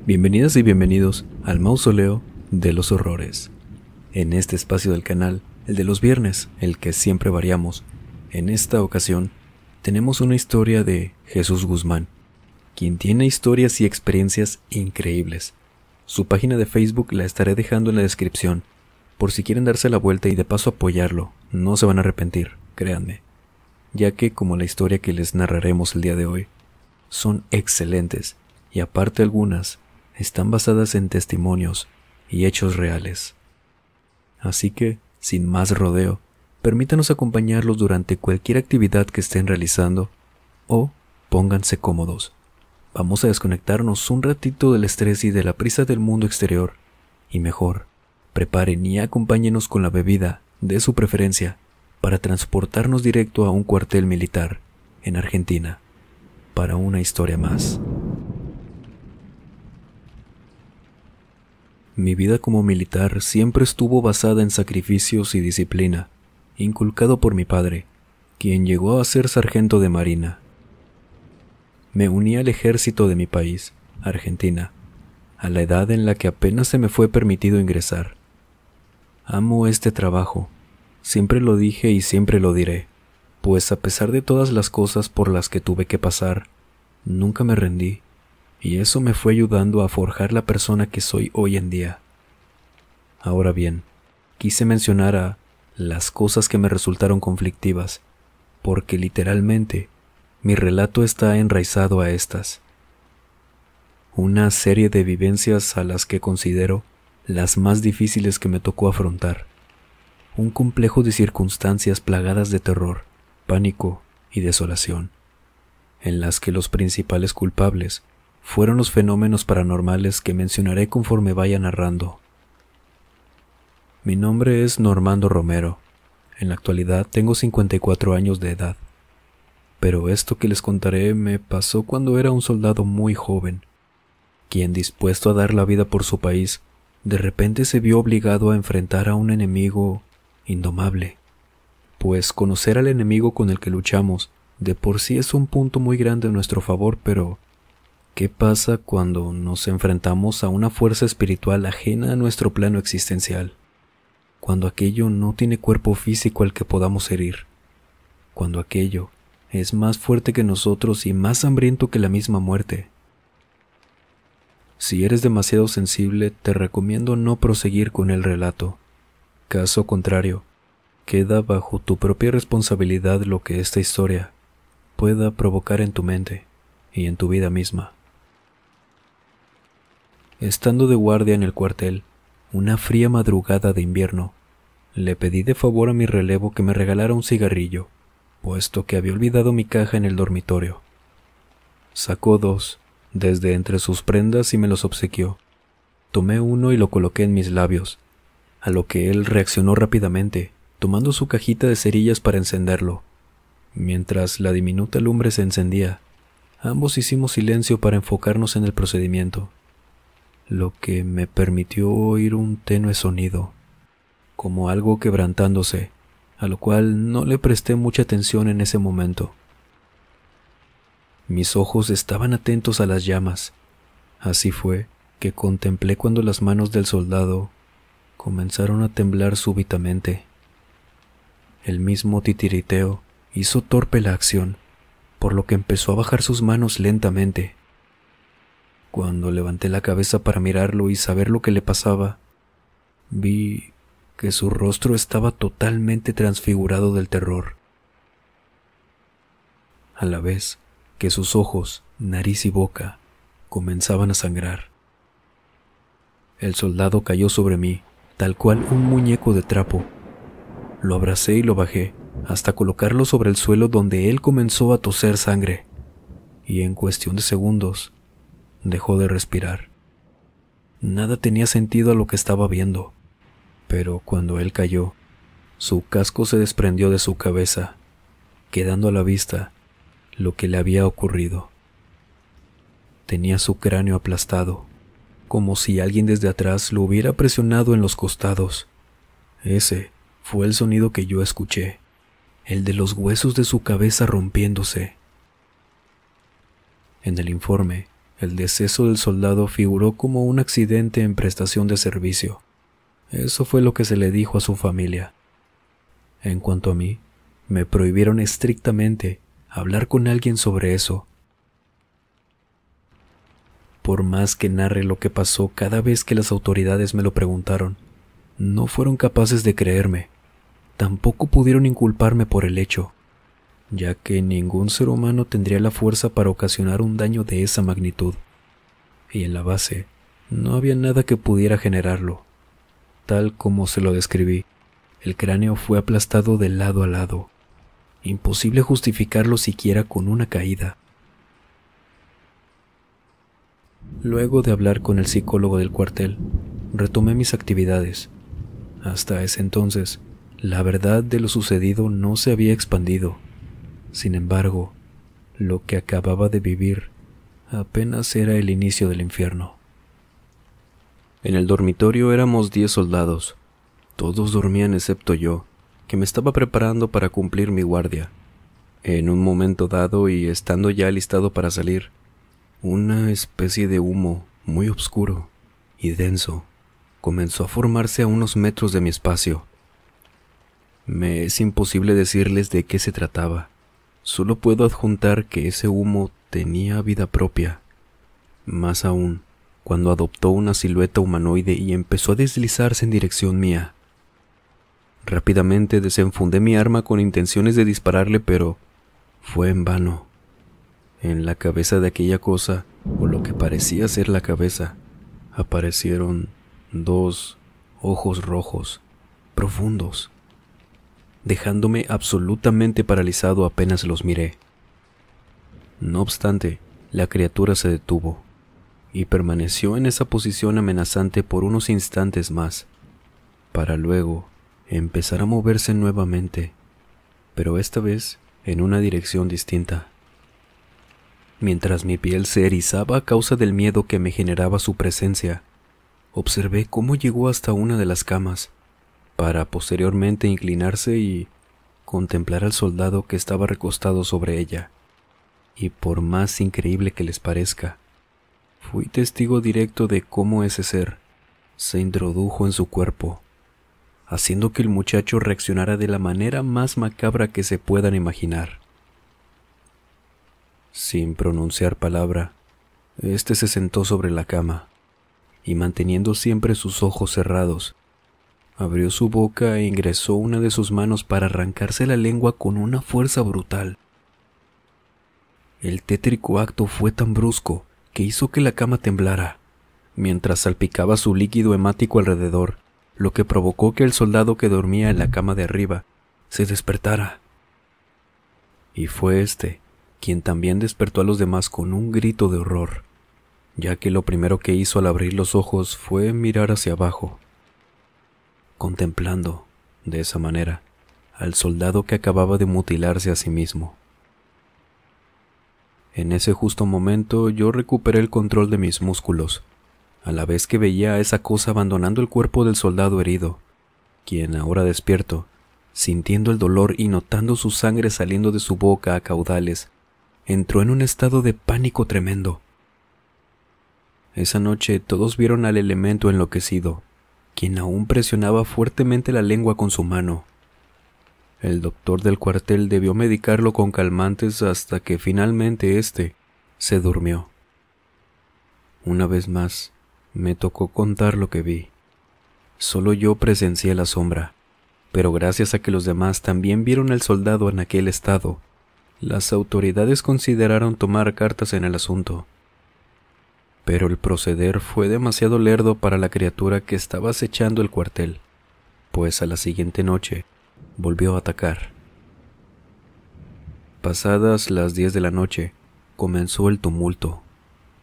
Bienvenidas y bienvenidos al Mausoleo de los Horrores. En este espacio del canal, el de los viernes, el que siempre variamos, en esta ocasión tenemos una historia de Jesús Guzmán, quien tiene historias y experiencias increíbles. Su página de Facebook la estaré dejando en la descripción, por si quieren darse la vuelta y de paso apoyarlo. No se van a arrepentir, créanme, ya que como la historia que les narraremos el día de hoy, son excelentes y aparte algunas están basadas en testimonios y hechos reales. Así que, sin más rodeo, permítanos acompañarlos durante cualquier actividad que estén realizando o pónganse cómodos. Vamos a desconectarnos un ratito del estrés y de la prisa del mundo exterior y mejor, preparen y acompáñenos con la bebida de su preferencia para transportarnos directo a un cuartel militar en Argentina para una historia más. Mi vida como militar siempre estuvo basada en sacrificios y disciplina, inculcado por mi padre, quien llegó a ser sargento de marina. Me uní al ejército de mi país, Argentina, a la edad en la que apenas se me fue permitido ingresar. Amo este trabajo, siempre lo dije y siempre lo diré, pues a pesar de todas las cosas por las que tuve que pasar, nunca me rendí. Y eso me fue ayudando a forjar la persona que soy hoy en día. Ahora bien, quise mencionar a las cosas que me resultaron conflictivas, porque literalmente mi relato está enraizado a estas. Una serie de vivencias a las que considero las más difíciles que me tocó afrontar. Un complejo de circunstancias plagadas de terror, pánico y desolación, en las que los principales culpables fueron los fenómenos paranormales que mencionaré conforme vaya narrando. Mi nombre es Normando Romero. En la actualidad tengo 54 años de edad. Pero esto que les contaré me pasó cuando era un soldado muy joven, quien dispuesto a dar la vida por su país, de repente se vio obligado a enfrentar a un enemigo indomable. Pues conocer al enemigo con el que luchamos de por sí es un punto muy grande en nuestro favor, pero ¿qué pasa cuando nos enfrentamos a una fuerza espiritual ajena a nuestro plano existencial? Cuando aquello no tiene cuerpo físico al que podamos herir. Cuando aquello es más fuerte que nosotros y más hambriento que la misma muerte. Si eres demasiado sensible, te recomiendo no proseguir con el relato. Caso contrario, queda bajo tu propia responsabilidad lo que esta historia pueda provocar en tu mente y en tu vida misma. Estando de guardia en el cuartel, una fría madrugada de invierno, le pedí de favor a mi relevo que me regalara un cigarrillo, puesto que había olvidado mi caja en el dormitorio. Sacó dos desde entre sus prendas y me los obsequió. Tomé uno y lo coloqué en mis labios, a lo que él reaccionó rápidamente, tomando su cajita de cerillas para encenderlo. Mientras la diminuta lumbre se encendía, ambos hicimos silencio para enfocarnos en el procedimiento, lo que me permitió oír un tenue sonido, como algo quebrantándose, a lo cual no le presté mucha atención en ese momento. Mis ojos estaban atentos a las llamas. Así fue que contemplé cuando las manos del soldado comenzaron a temblar súbitamente. El mismo titiriteo hizo torpe la acción, por lo que empezó a bajar sus manos lentamente. Cuando levanté la cabeza para mirarlo y saber lo que le pasaba, vi que su rostro estaba totalmente transfigurado del terror, a la vez que sus ojos, nariz y boca comenzaban a sangrar. El soldado cayó sobre mí, tal cual un muñeco de trapo. Lo abracé y lo bajé, hasta colocarlo sobre el suelo donde él comenzó a toser sangre, y en cuestión de segundos dejó de respirar. Nada tenía sentido a lo que estaba viendo, pero cuando él cayó, su casco se desprendió de su cabeza, quedando a la vista lo que le había ocurrido. Tenía su cráneo aplastado, como si alguien desde atrás lo hubiera presionado en los costados. Ese fue el sonido que yo escuché, el de los huesos de su cabeza rompiéndose. En el informe El deceso del soldado figuró como un accidente en prestación de servicio. Eso fue lo que se le dijo a su familia. En cuanto a mí, me prohibieron estrictamente hablar con alguien sobre eso. Por más que narre lo que pasó cada vez que las autoridades me lo preguntaron, no fueron capaces de creerme. Tampoco pudieron inculparme por el hecho, ya que ningún ser humano tendría la fuerza para ocasionar un daño de esa magnitud. Y en la base, no había nada que pudiera generarlo. Tal como se lo describí, el cráneo fue aplastado de lado a lado. Imposible justificarlo siquiera con una caída. Luego de hablar con el psicólogo del cuartel, retomé mis actividades. Hasta ese entonces, la verdad de lo sucedido no se había expandido. Sin embargo, lo que acababa de vivir apenas era el inicio del infierno. En el dormitorio éramos 10 soldados. Todos dormían excepto yo, que me estaba preparando para cumplir mi guardia. En un momento dado y estando ya alistado para salir, una especie de humo muy oscuro y denso comenzó a formarse a unos metros de mi espacio. Me es imposible decirles de qué se trataba. Solo puedo adjuntar que ese humo tenía vida propia. Más aún, cuando adoptó una silueta humanoide y empezó a deslizarse en dirección mía. Rápidamente desenfundé mi arma con intenciones de dispararle, pero fue en vano. En la cabeza de aquella cosa, o lo que parecía ser la cabeza, aparecieron 2 ojos rojos, profundos, dejándome absolutamente paralizado apenas los miré. No obstante, la criatura se detuvo y permaneció en esa posición amenazante por unos instantes más, para luego empezar a moverse nuevamente, pero esta vez en una dirección distinta. Mientras mi piel se erizaba a causa del miedo que me generaba su presencia, observé cómo llegó hasta una de las camas, para posteriormente inclinarse y contemplar al soldado que estaba recostado sobre ella. Y por más increíble que les parezca, fui testigo directo de cómo ese ser se introdujo en su cuerpo, haciendo que el muchacho reaccionara de la manera más macabra que se puedan imaginar. Sin pronunciar palabra, este se sentó sobre la cama y, manteniendo siempre sus ojos cerrados, abrió su boca e ingresó una de sus manos para arrancarse la lengua con una fuerza brutal. El tétrico acto fue tan brusco que hizo que la cama temblara, mientras salpicaba su líquido hemático alrededor, lo que provocó que el soldado que dormía en la cama de arriba se despertara. Y fue este quien también despertó a los demás con un grito de horror, ya que lo primero que hizo al abrir los ojos fue mirar hacia abajo, contemplando, de esa manera, al soldado que acababa de mutilarse a sí mismo. En ese justo momento yo recuperé el control de mis músculos, a la vez que veía a esa cosa abandonando el cuerpo del soldado herido, quien ahora despierto, sintiendo el dolor y notando su sangre saliendo de su boca a caudales, entró en un estado de pánico tremendo. Esa noche todos vieron al elemento enloquecido, quien aún presionaba fuertemente la lengua con su mano. El doctor del cuartel debió medicarlo con calmantes hasta que finalmente éste se durmió. Una vez más, me tocó contar lo que vi. Solo yo presencié la sombra, pero gracias a que los demás también vieron al soldado en aquel estado, las autoridades consideraron tomar cartas en el asunto. Pero el proceder fue demasiado lerdo para la criatura que estaba acechando el cuartel, pues a la siguiente noche volvió a atacar. Pasadas las 10 de la noche, comenzó el tumulto.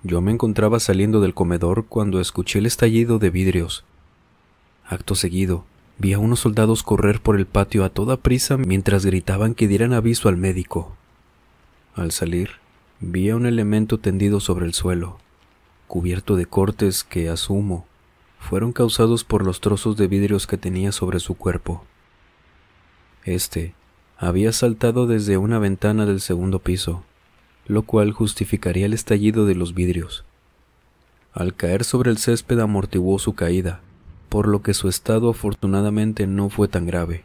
Yo me encontraba saliendo del comedor cuando escuché el estallido de vidrios. Acto seguido, vi a unos soldados correr por el patio a toda prisa mientras gritaban que dieran aviso al médico. Al salir, vi a un elemento tendido sobre el suelo, cubierto de cortes que, asumo, fueron causados por los trozos de vidrios que tenía sobre su cuerpo. Este había saltado desde una ventana del segundo piso, lo cual justificaría el estallido de los vidrios. Al caer sobre el césped amortiguó su caída, por lo que su estado afortunadamente no fue tan grave,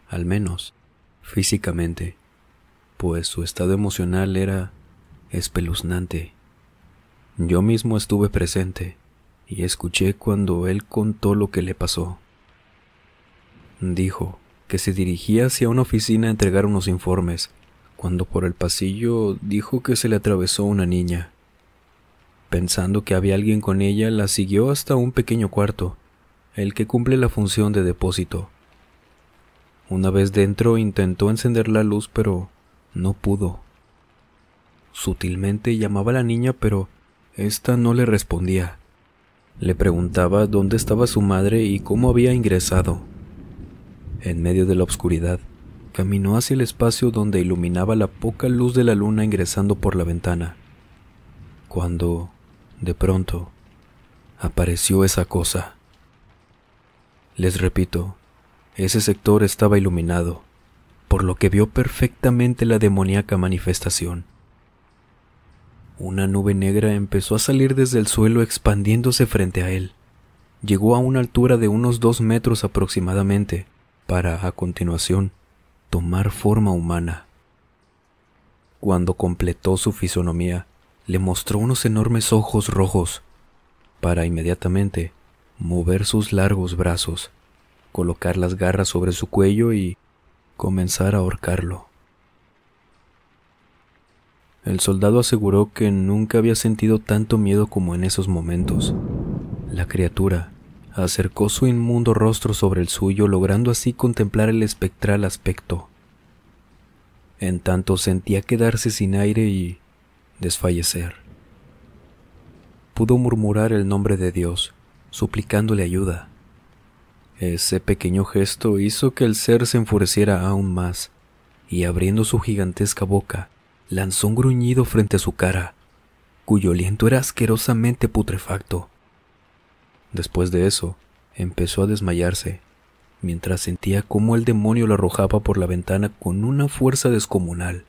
al menos físicamente, pues su estado emocional era espeluznante. Yo mismo estuve presente y escuché cuando él contó lo que le pasó. Dijo que se dirigía hacia una oficina a entregar unos informes, cuando por el pasillo dijo que se le atravesó una niña. Pensando que había alguien con ella, la siguió hasta un pequeño cuarto, el que cumple la función de depósito. Una vez dentro intentó encender la luz, pero no pudo. Sutilmente llamaba a la niña, pero ésta no le respondía. Le preguntaba dónde estaba su madre y cómo había ingresado. En medio de la oscuridad, caminó hacia el espacio donde iluminaba la poca luz de la luna ingresando por la ventana, cuando, de pronto, apareció esa cosa. Les repito, ese sector estaba iluminado, por lo que vio perfectamente la demoníaca manifestación. Una nube negra empezó a salir desde el suelo expandiéndose frente a él. Llegó a una altura de unos 2 metros aproximadamente, para, a continuación, tomar forma humana. Cuando completó su fisonomía, le mostró unos enormes ojos rojos, para inmediatamente mover sus largos brazos, colocar las garras sobre su cuello y comenzar a ahorcarlo. El soldado aseguró que nunca había sentido tanto miedo como en esos momentos. La criatura acercó su inmundo rostro sobre el suyo, logrando así contemplar el espectral aspecto. En tanto sentía quedarse sin aire y desfallecer. Pudo murmurar el nombre de Dios, suplicándole ayuda. Ese pequeño gesto hizo que el ser se enfureciera aún más, y abriendo su gigantesca boca, lanzó un gruñido frente a su cara, cuyo aliento era asquerosamente putrefacto. Después de eso, empezó a desmayarse, mientras sentía cómo el demonio lo arrojaba por la ventana con una fuerza descomunal.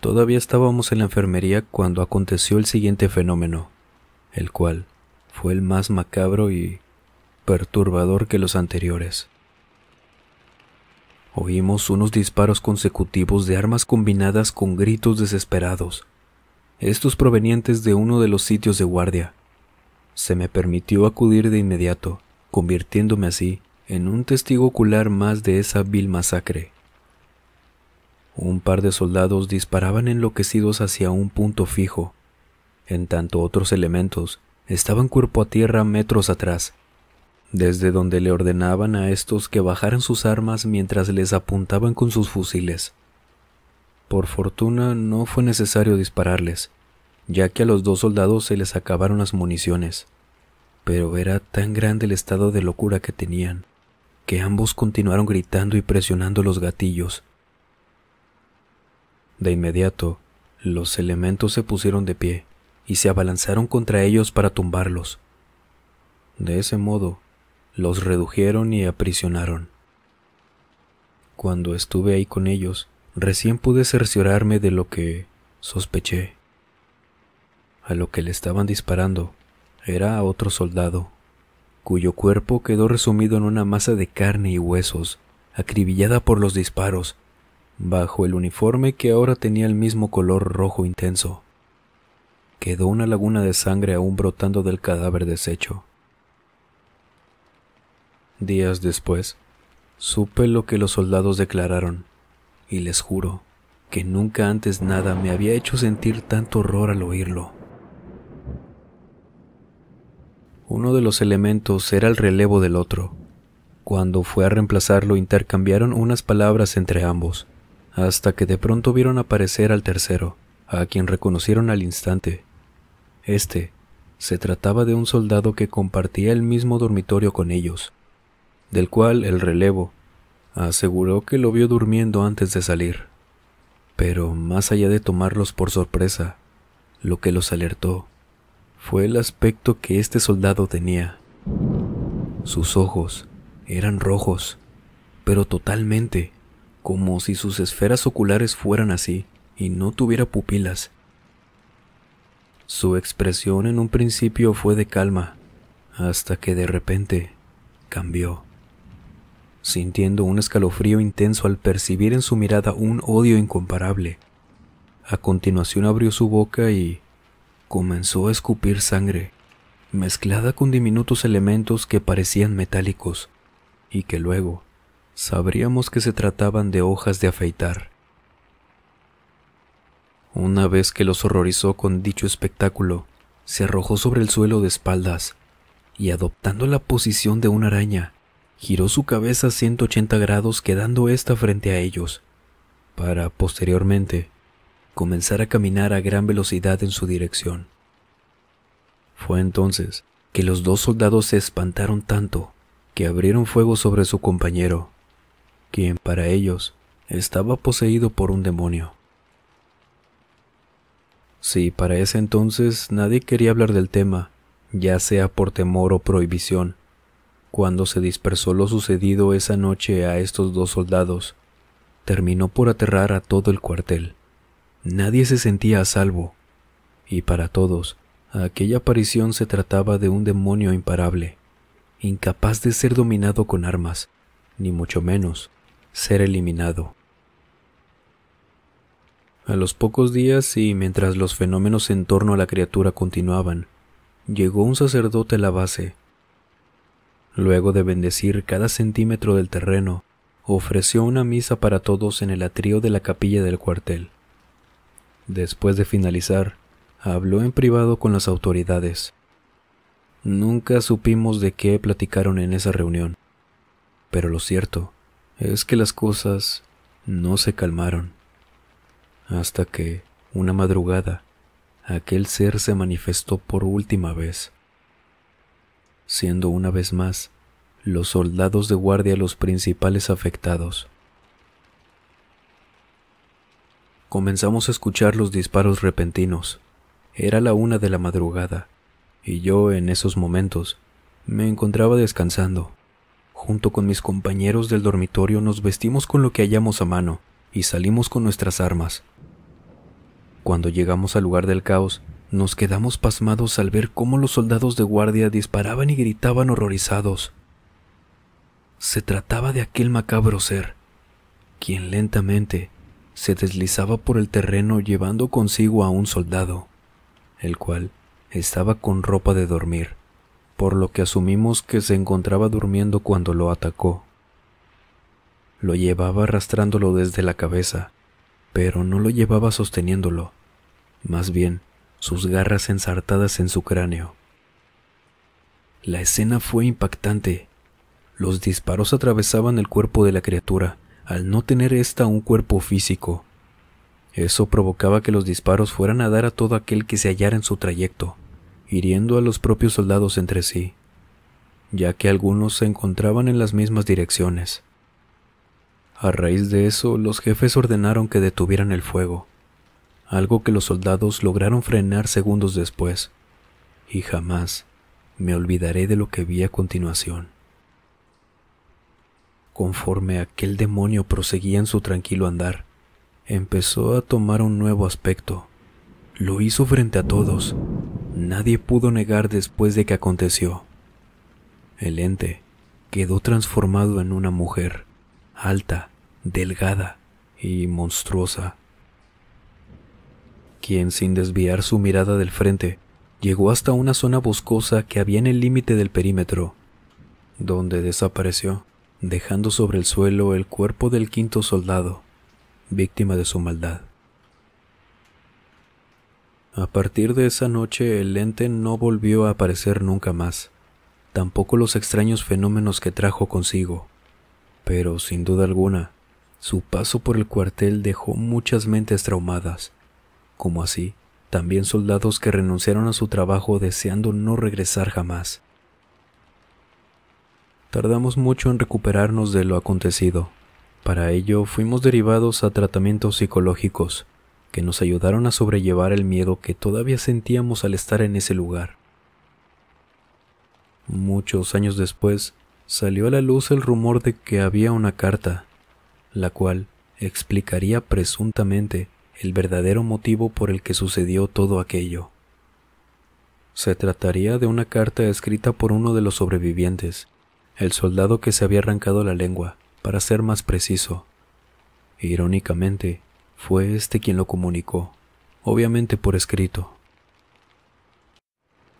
Todavía estábamos en la enfermería cuando aconteció el siguiente fenómeno, el cual fue el más macabro y perturbador que los anteriores. Oímos unos disparos consecutivos de armas combinadas con gritos desesperados, estos provenientes de uno de los sitios de guardia. Se me permitió acudir de inmediato, convirtiéndome así en un testigo ocular más de esa vil masacre. Un par de soldados disparaban enloquecidos hacia un punto fijo, en tanto otros elementos estaban cuerpo a tierra metros atrás, desde donde le ordenaban a estos que bajaran sus armas mientras les apuntaban con sus fusiles. Por fortuna no fue necesario dispararles, ya que a los 2 soldados se les acabaron las municiones, pero era tan grande el estado de locura que tenían, que ambos continuaron gritando y presionando los gatillos. De inmediato, los elementos se pusieron de pie y se abalanzaron contra ellos para tumbarlos. De ese modo, los redujeron y aprisionaron. Cuando estuve ahí con ellos, recién pude cerciorarme de lo que sospeché. A lo que le estaban disparando era a otro soldado, cuyo cuerpo quedó resumido en una masa de carne y huesos, acribillada por los disparos, bajo el uniforme que ahora tenía el mismo color rojo intenso. Quedó una laguna de sangre aún brotando del cadáver deshecho. Días después, supe lo que los soldados declararon, y les juro que nunca antes nada me había hecho sentir tanto horror al oírlo. Uno de los elementos era el relevo del otro. Cuando fue a reemplazarlo, intercambiaron unas palabras entre ambos, hasta que de pronto vieron aparecer al tercero, a quien reconocieron al instante. Se trataba de un soldado que compartía el mismo dormitorio con ellos, del cual el relevo aseguró que lo vio durmiendo antes de salir. Pero más allá de tomarlos por sorpresa, lo que los alertó fue el aspecto que este soldado tenía. Sus ojos eran rojos, pero totalmente, como si sus esferas oculares fueran así, y no tuviera pupilas. Su expresión en un principio fue de calma, hasta que de repente cambió, sintiendo un escalofrío intenso al percibir en su mirada un odio incomparable. A continuación abrió su boca y comenzó a escupir sangre, mezclada con diminutos elementos que parecían metálicos, y que luego sabríamos que se trataban de hojas de afeitar. Una vez que los horrorizó con dicho espectáculo, se arrojó sobre el suelo de espaldas y, adoptando la posición de una araña, giró su cabeza a 180 grados, quedando ésta frente a ellos, para posteriormente comenzar a caminar a gran velocidad en su dirección. Fue entonces que los dos soldados se espantaron tanto que abrieron fuego sobre su compañero, quien para ellos estaba poseído por un demonio. Si para ese entonces nadie quería hablar del tema, ya sea por temor o prohibición, cuando se dispersó lo sucedido esa noche a estos dos soldados, terminó por aterrar a todo el cuartel. Nadie se sentía a salvo, y para todos, aquella aparición se trataba de un demonio imparable, incapaz de ser dominado con armas, ni mucho menos ser eliminado. A los pocos días, y mientras los fenómenos en torno a la criatura continuaban, llegó un sacerdote a la base. Luego de bendecir cada centímetro del terreno, ofreció una misa para todos en el atrio de la capilla del cuartel. Después de finalizar, habló en privado con las autoridades. Nunca supimos de qué platicaron en esa reunión, pero lo cierto es que las cosas no se calmaron, hasta que, una madrugada, aquel ser se manifestó por última vez, siendo una vez más los soldados de guardia los principales afectados. Comenzamos a escuchar los disparos repentinos. Era la 1 de la madrugada, y yo en esos momentos me encontraba descansando. Junto con mis compañeros del dormitorio nos vestimos con lo que hallamos a mano y salimos con nuestras armas. Cuando llegamos al lugar del caos, nos quedamos pasmados al ver cómo los soldados de guardia disparaban y gritaban horrorizados. Se trataba de aquel macabro ser, quien lentamente se deslizaba por el terreno llevando consigo a un soldado, el cual estaba con ropa de dormir, por lo que asumimos que se encontraba durmiendo cuando lo atacó. Lo llevaba arrastrándolo desde la cabeza, pero no lo llevaba sosteniéndolo, más bien sus garras ensartadas en su cráneo. La escena fue impactante. Los disparos atravesaban el cuerpo de la criatura, al no tener ésta un cuerpo físico. Eso provocaba que los disparos fueran a dar a todo aquel que se hallara en su trayecto, hiriendo a los propios soldados entre sí, ya que algunos se encontraban en las mismas direcciones. A raíz de eso, los jefes ordenaron que detuvieran el fuego, algo que los soldados lograron frenar segundos después, y jamás me olvidaré de lo que vi a continuación. Conforme aquel demonio proseguía en su tranquilo andar, empezó a tomar un nuevo aspecto. Lo hizo frente a todos. Nadie pudo negar después de que aconteció. El ente quedó transformado en una mujer, alta, delgada y monstruosa, quien, sin desviar su mirada del frente, llegó hasta una zona boscosa que había en el límite del perímetro, donde desapareció, dejando sobre el suelo el cuerpo del 5º soldado, víctima de su maldad. A partir de esa noche, el ente no volvió a aparecer nunca más, tampoco los extraños fenómenos que trajo consigo, pero sin duda alguna, su paso por el cuartel dejó muchas mentes traumadas, como así también soldados que renunciaron a su trabajo deseando no regresar jamás. Tardamos mucho en recuperarnos de lo acontecido. Para ello fuimos derivados a tratamientos psicológicos que nos ayudaron a sobrellevar el miedo que todavía sentíamos al estar en ese lugar. Muchos años después, salió a la luz el rumor de que había una carta, la cual explicaría presuntamente el verdadero motivo por el que sucedió todo aquello. Se trataría de una carta escrita por uno de los sobrevivientes, el soldado que se había arrancado la lengua, para ser más preciso. Irónicamente, fue este quien lo comunicó, obviamente por escrito.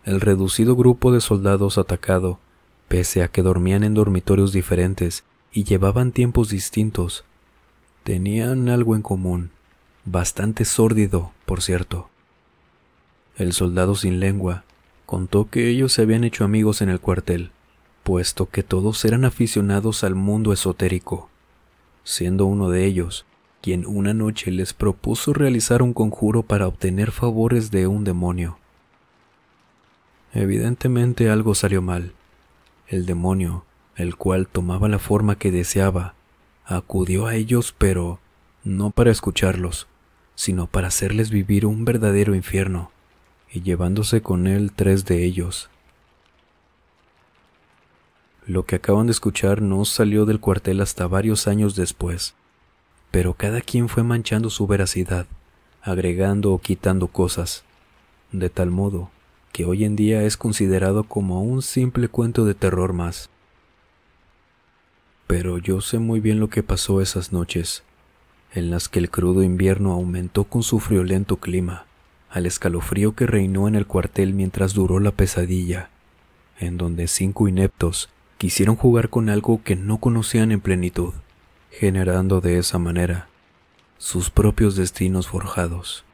El reducido grupo de soldados atacado, pese a que dormían en dormitorios diferentes y llevaban tiempos distintos, tenían algo en común, bastante sórdido, por cierto. El soldado sin lengua contó que ellos se habían hecho amigos en el cuartel, puesto que todos eran aficionados al mundo esotérico, siendo uno de ellos quien una noche les propuso realizar un conjuro para obtener favores de un demonio. Evidentemente algo salió mal. El demonio, el cual tomaba la forma que deseaba, acudió a ellos, pero no para escucharlos, sino para hacerles vivir un verdadero infierno, y llevándose con él 3 de ellos. Lo que acaban de escuchar no salió del cuartel hasta varios años después, pero cada quien fue manchando su veracidad, agregando o quitando cosas, de tal modo que hoy en día es considerado como un simple cuento de terror más. Pero yo sé muy bien lo que pasó esas noches, en las que el crudo invierno aumentó con su friolento clima, al escalofrío que reinó en el cuartel mientras duró la pesadilla, en donde 5 ineptos quisieron jugar con algo que no conocían en plenitud, generando de esa manera sus propios destinos forjados.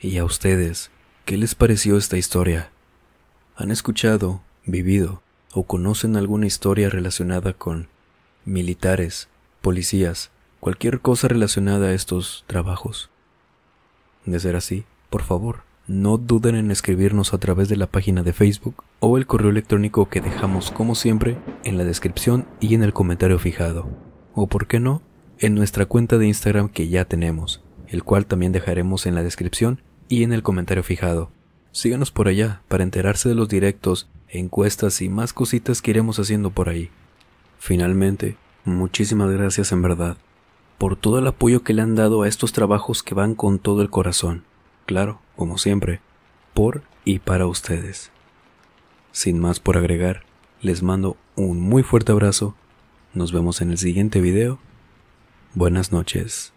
¿Y a ustedes, qué les pareció esta historia? ¿Han escuchado, vivido o conocen alguna historia relacionada con militares, policías, cualquier cosa relacionada a estos trabajos? De ser así, por favor, no duden en escribirnos a través de la página de Facebook o el correo electrónico que dejamos como siempre en la descripción y en el comentario fijado. O por qué no, en nuestra cuenta de Instagram que ya tenemos, el cual también dejaremos en la descripción y en el comentario fijado. Síganos por allá para enterarse de los directos, encuestas y más cositas que iremos haciendo por ahí. Finalmente, muchísimas gracias en verdad por todo el apoyo que le han dado a estos trabajos que van con todo el corazón. Claro, como siempre, por y para ustedes. Sin más por agregar, les mando un muy fuerte abrazo. Nos vemos en el siguiente video. Buenas noches.